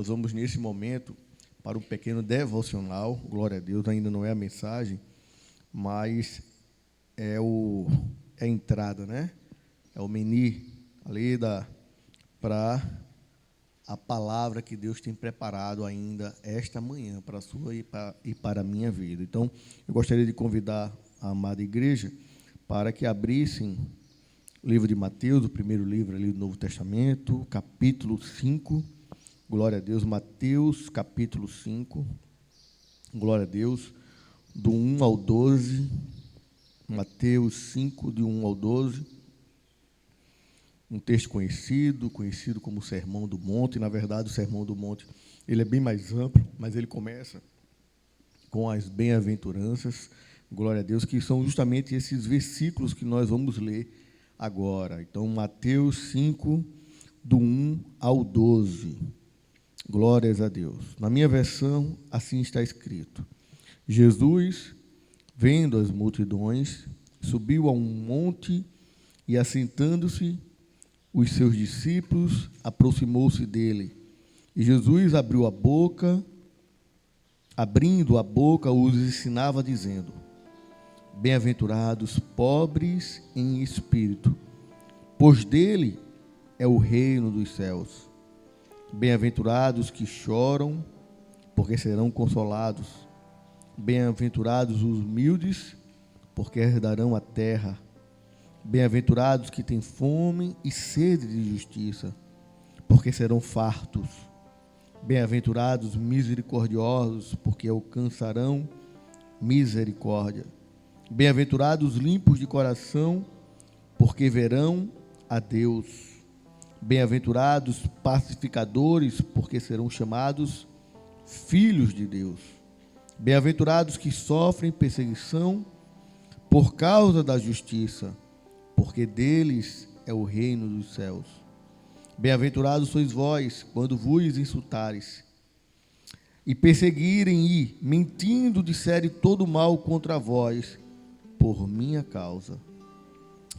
Nós vamos, nesse momento, para um pequeno devocional. Glória a Deus, ainda não é a mensagem, mas é a entrada, né? É o menu ali para a palavra que Deus tem preparado ainda esta manhã para a sua e para a minha vida. Então, eu gostaria de convidar a amada igreja para que abrissem o livro de Mateus, o primeiro livro ali do Novo Testamento, capítulo 5. Glória a Deus, Mateus, capítulo 5. Glória a Deus, do 1 ao 12. Mateus 5, de 1 ao 12. Um texto conhecido como o Sermão do Monte. Na verdade, o Sermão do Monte ele é bem mais amplo, mas ele começa com as bem-aventuranças, glória a Deus, que são justamente esses versículos que nós vamos ler agora. Então, Mateus 5, do 1 ao 12. Glórias a Deus. Na minha versão, assim está escrito: Jesus, vendo as multidões, subiu a um monte e, assentando-se, os seus discípulos aproximou-se dele. E Jesus abrindo a boca, os ensinava, dizendo: Bem-aventurados pobres em espírito, pois dele é o reino dos céus. Bem-aventurados que choram, porque serão consolados. Bem-aventurados os humildes, porque herdarão a terra. Bem-aventurados que têm fome e sede de justiça, porque serão fartos. Bem-aventurados misericordiosos, porque alcançarão misericórdia. Bem-aventurados limpos de coração, porque verão a Deus. Bem-aventurados pacificadores, porque serão chamados filhos de Deus. Bem-aventurados que sofrem perseguição por causa da justiça, porque deles é o reino dos céus. Bem-aventurados sois vós, quando vos insultares e perseguirem e, mentindo, disserem todo mal contra vós, por minha causa.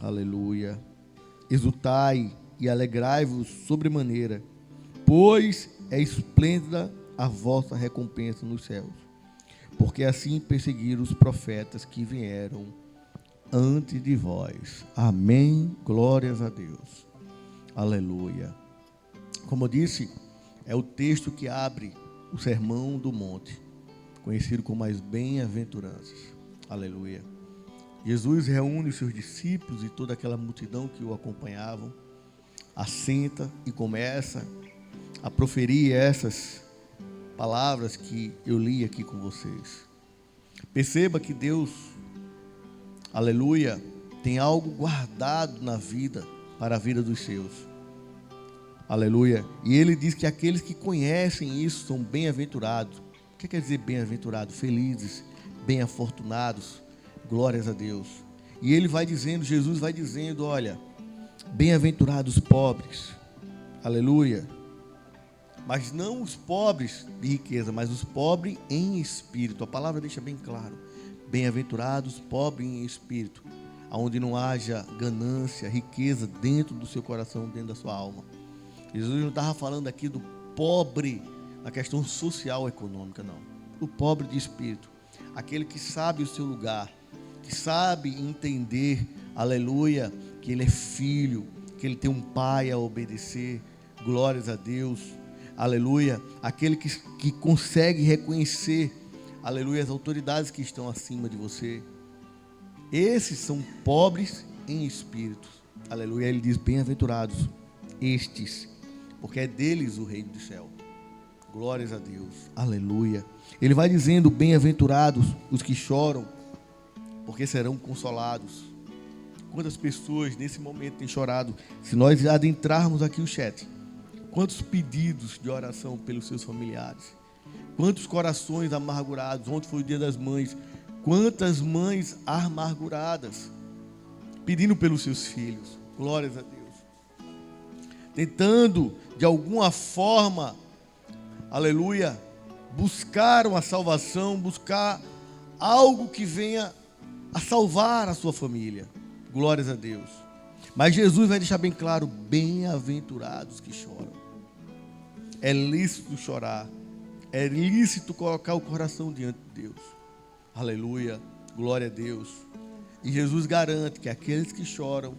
Aleluia. Exultai e alegrai-vos sobremaneira, pois é esplêndida a vossa recompensa nos céus, porque assim perseguiram os profetas que vieram antes de vós. Amém. Glórias a Deus. Aleluia. Como eu disse, é o texto que abre o Sermão do Monte, conhecido como as bem-aventuranças. Aleluia. Jesus reúne os seus discípulos e toda aquela multidão que o acompanhavam, assenta e começa a proferir essas palavras que eu li aqui com vocês. Perceba que Deus, aleluia, tem algo guardado na vida, para a vida dos seus. Aleluia. E ele diz que aqueles que conhecem isso são bem-aventurados. O que quer dizer bem-aventurado? Felizes, bem-afortunados. Glórias a Deus. E ele vai dizendo, Jesus vai dizendo, olha, bem-aventurados pobres, aleluia, mas não os pobres de riqueza, mas os pobres em espírito. A palavra deixa bem claro, bem-aventurados pobres em espírito, onde não haja ganância, riqueza dentro do seu coração, dentro da sua alma. Jesus não estava falando aqui do pobre na questão social econômica, não. O pobre de espírito, aquele que sabe o seu lugar, que sabe entender, aleluia, que ele é filho, que ele tem um pai a obedecer, glórias a Deus, aleluia, aquele que consegue reconhecer, aleluia, as autoridades que estão acima de você. Esses são pobres em espírito, aleluia. Ele diz, bem-aventurados estes, porque é deles o reino do céu. Glórias a Deus, aleluia. Ele vai dizendo, bem-aventurados os que choram, porque serão consolados. Quantas pessoas nesse momento têm chorado? Se nós adentrarmos aqui o chat, quantos pedidos de oração pelos seus familiares? Quantos corações amargurados? Ontem foi o dia das mães. Quantas mães amarguradas pedindo pelos seus filhos? Glórias a Deus. Tentando, de alguma forma, aleluia, buscar uma salvação, buscar algo que venha a salvar a sua família. Glórias a Deus. Mas Jesus vai deixar bem claro, bem-aventurados que choram. É lícito chorar. É lícito colocar o coração diante de Deus. Aleluia. Glória a Deus. E Jesus garante que aqueles que choram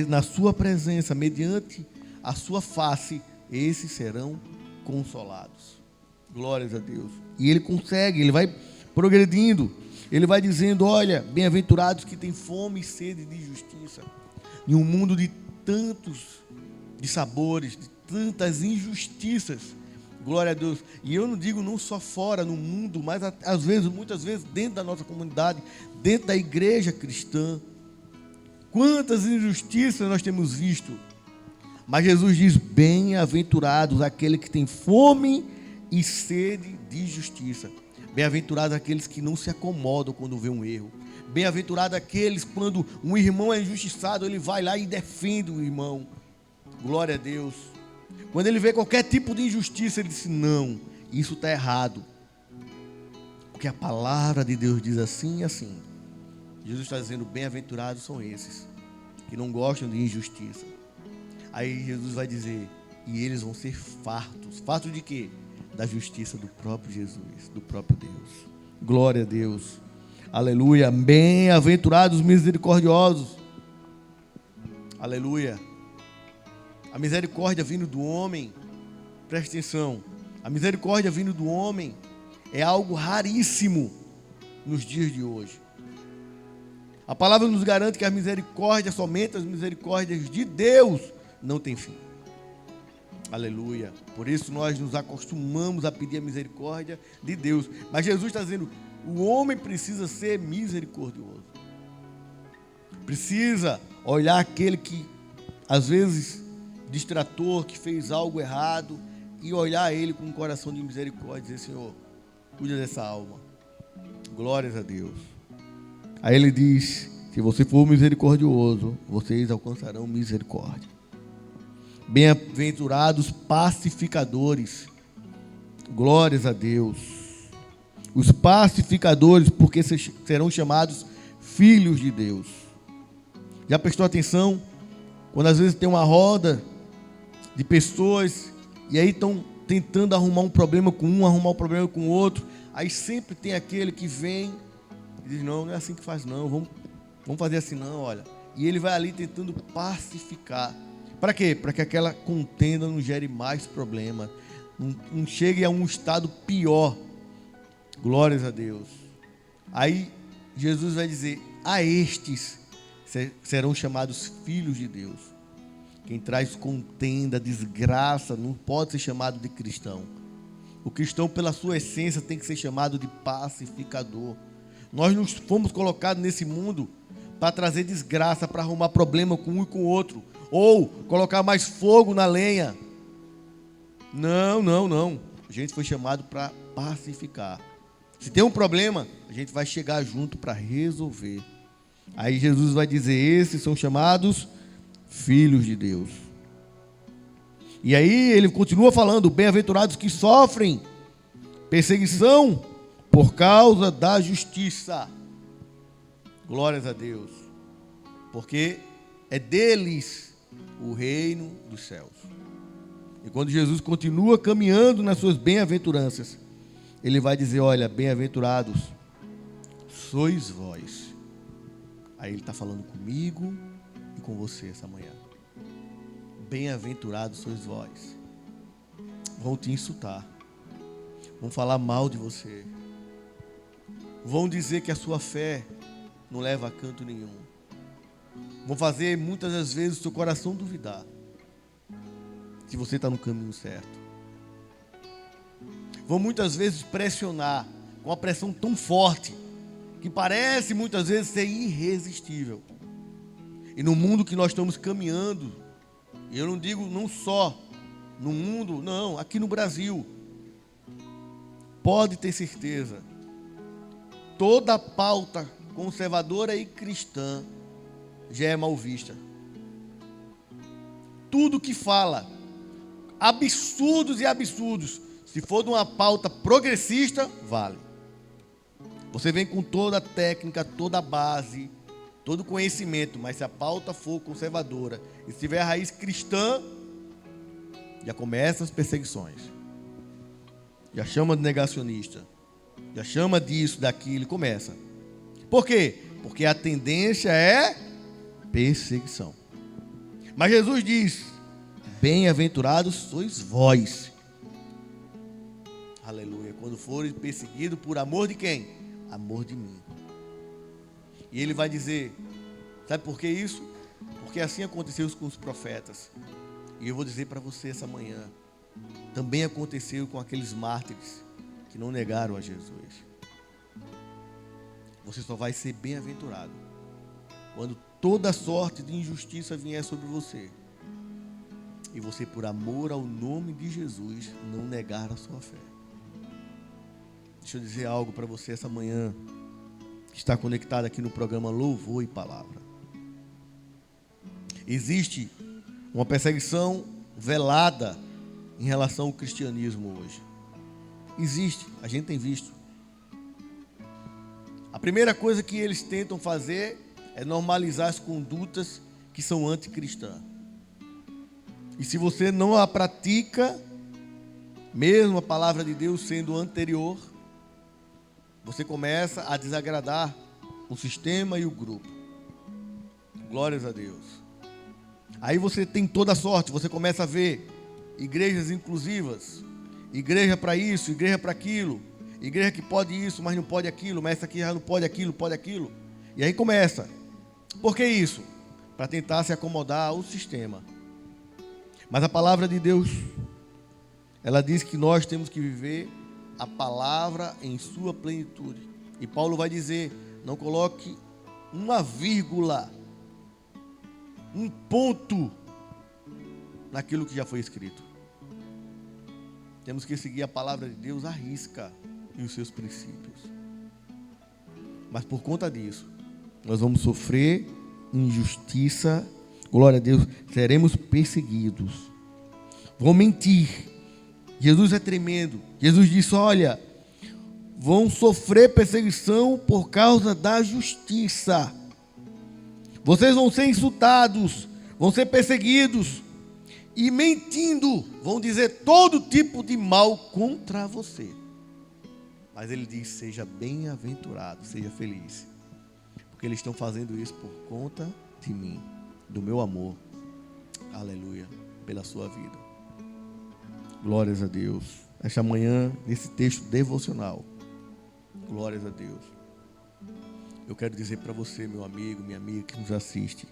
na sua presença, mediante a sua face, esses serão consolados. Glórias a Deus. E ele consegue, ele vai progredindo. Ele vai dizendo, olha, bem-aventurados que têm fome e sede de justiça. Em um mundo de tantos dissabores, de tantas injustiças. Glória a Deus. E eu não digo não só fora, no mundo, mas às vezes, muitas vezes, dentro da nossa comunidade, dentro da igreja cristã. Quantas injustiças nós temos visto. Mas Jesus diz, bem-aventurados aqueles que têm fome e sede de justiça. Bem-aventurados aqueles que não se acomodam quando vê um erro. Bem-aventurados aqueles quando um irmão é injustiçado, ele vai lá e defende o irmão. Glória a Deus. Quando ele vê qualquer tipo de injustiça, ele diz, não, isso está errado. Porque a palavra de Deus diz assim e assim. Jesus está dizendo, bem-aventurados são esses, que não gostam de injustiça. Aí Jesus vai dizer, e eles vão ser fartos. Fartos de quê? Da justiça do próprio Jesus, do próprio Deus. Glória a Deus. Aleluia. Bem-aventurados misericordiosos. Aleluia. A misericórdia vindo do homem, preste atenção, a misericórdia vindo do homem é algo raríssimo nos dias de hoje. A palavra nos garante que a misericórdia, somente as misericórdias de Deus, não tem fim. Aleluia. Por isso nós nos acostumamos a pedir a misericórdia de Deus. Mas Jesus está dizendo, o homem precisa ser misericordioso. Precisa olhar aquele que, às vezes, distrator, que fez algo errado, e olhar ele com um coração de misericórdia e dizer, Senhor, cuida dessa alma. Glórias a Deus. Aí ele diz, se você for misericordioso, vocês alcançarão misericórdia. Bem-aventurados pacificadores. Glórias a Deus. Os pacificadores, porque serão chamados filhos de Deus. Já prestou atenção? Quando às vezes tem uma roda de pessoas e aí estão tentando arrumar um problema com um, arrumar um problema com o outro, aí sempre tem aquele que vem e diz, não é assim que faz não, vamos fazer assim não, olha. E ele vai ali tentando pacificar. Para quê? Para que aquela contenda não gere mais problema, não chegue a um estado pior. Glórias a Deus. Aí Jesus vai dizer, a estes serão chamados filhos de Deus. Quem traz contenda, desgraça, não pode ser chamado de cristão. O cristão, pela sua essência, tem que ser chamado de pacificador. Nós não fomos colocados nesse mundo para trazer desgraça, para arrumar problema com um e com o outro, ou colocar mais fogo na lenha. Não. A gente foi chamado para pacificar. Se tem um problema, a gente vai chegar junto para resolver. Aí Jesus vai dizer, esses são chamados filhos de Deus. E aí ele continua falando, bem-aventurados que sofrem perseguição por causa da justiça. Glórias a Deus. Porque é deles o reino dos céus. E quando Jesus continua caminhando nas suas bem-aventuranças, ele vai dizer, olha, bem-aventurados sois vós. Aí ele está falando comigo e com você essa manhã. Bem-aventurados sois vós. Vão te insultar. Vão falar mal de você. Vão dizer que a sua fé não leva a canto nenhum. Vão fazer muitas das vezes o seu coração duvidar se você está no caminho certo. Vão muitas vezes pressionar com uma pressão tão forte que parece muitas vezes ser irresistível. E no mundo que nós estamos caminhando, e eu não digo não só no mundo, não, aqui no Brasil, pode ter certeza, toda pauta conservadora e cristã já é mal vista. Tudo que fala, absurdos e absurdos, se for de uma pauta progressista, vale. Você vem com toda a técnica, toda a base, todo o conhecimento, mas se a pauta for conservadora e se tiver a raiz cristã, Já começam as perseguições. Já chama de negacionista. Já chama disso, daquilo, e começa. Por quê? Porque a tendência é perseguição. Mas Jesus diz: bem-aventurados sois vós. Aleluia. Quando forem perseguidos por amor de quem? Amor de mim. E ele vai dizer, sabe por que isso? Porque assim aconteceu com os profetas. E eu vou dizer para você essa manhã, também aconteceu com aqueles mártires que não negaram a Jesus. Você só vai ser bem-aventurado quando toda sorte de injustiça vier sobre você e você, por amor ao nome de Jesus, não negar a sua fé. Deixa eu dizer algo para você essa manhã, que está conectado aqui no programa Louvor e Palavra. Existe uma perseguição velada em relação ao cristianismo hoje. Existe, a gente tem visto. A primeira coisa que eles tentam fazer é normalizar as condutas que são anticristãs. E se você não a pratica, mesmo a palavra de Deus sendo anterior, você começa a desagradar o sistema e o grupo. Glórias a Deus. Aí você tem toda a sorte, você começa a ver igrejas inclusivas, igreja para isso, igreja para aquilo, igreja que pode isso, mas não pode aquilo, mas essa aqui já não pode aquilo, pode aquilo. E aí começa. Por que isso? Para tentar se acomodar ao sistema. Mas a palavra de Deus, ela diz que nós temos que viver a palavra em sua plenitude. E Paulo vai dizer, não coloque uma vírgula, um ponto naquilo que já foi escrito. Temos que seguir a palavra de Deus à risca e os seus princípios. Mas por conta disso, nós vamos sofrer injustiça, glória a Deus, seremos perseguidos, vão mentir. Jesus é tremendo. Jesus disse, olha, vão sofrer perseguição por causa da justiça. Vocês vão ser insultados, vão ser perseguidos e mentindo, vão dizer todo tipo de mal contra você. Mas ele diz, seja bem-aventurado, seja feliz, porque eles estão fazendo isso por conta de mim, do meu amor, aleluia, pela sua vida. Glórias a Deus. Esta manhã, nesse texto devocional, glórias a Deus, eu quero dizer para você, meu amigo, minha amiga que nos assiste,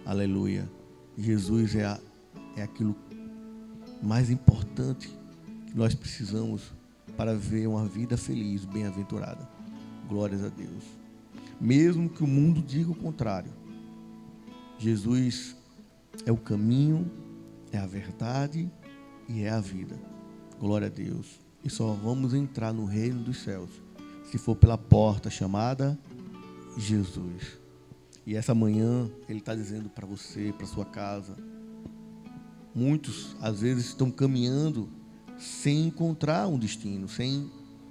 aleluia, Jesus é aquilo mais importante que nós precisamos para viver uma vida feliz, bem-aventurada. Glórias a Deus. Mesmo que o mundo diga o contrário, Jesus é o caminho, é a verdade e é a vida. Glória a Deus. E só vamos entrar no reino dos céus se for pela porta chamada Jesus. E essa manhã Ele está dizendo para você, para sua casa, muitos às vezes estão caminhando sem encontrar um destino, sem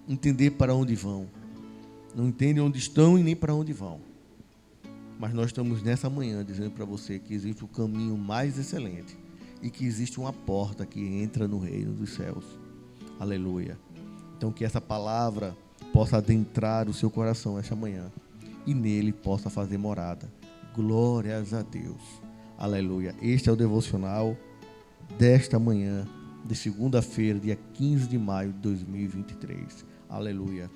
entender para onde vão. Não entendem onde estão e nem para onde vão. Mas nós estamos nessa manhã dizendo para você que existe o caminho mais excelente e que existe uma porta que entra no reino dos céus. Aleluia. Então que essa palavra possa adentrar o seu coração esta manhã e nele possa fazer morada. Glórias a Deus. Aleluia. Este é o devocional desta manhã de segunda-feira, dia 15 de maio de 2023. Aleluia.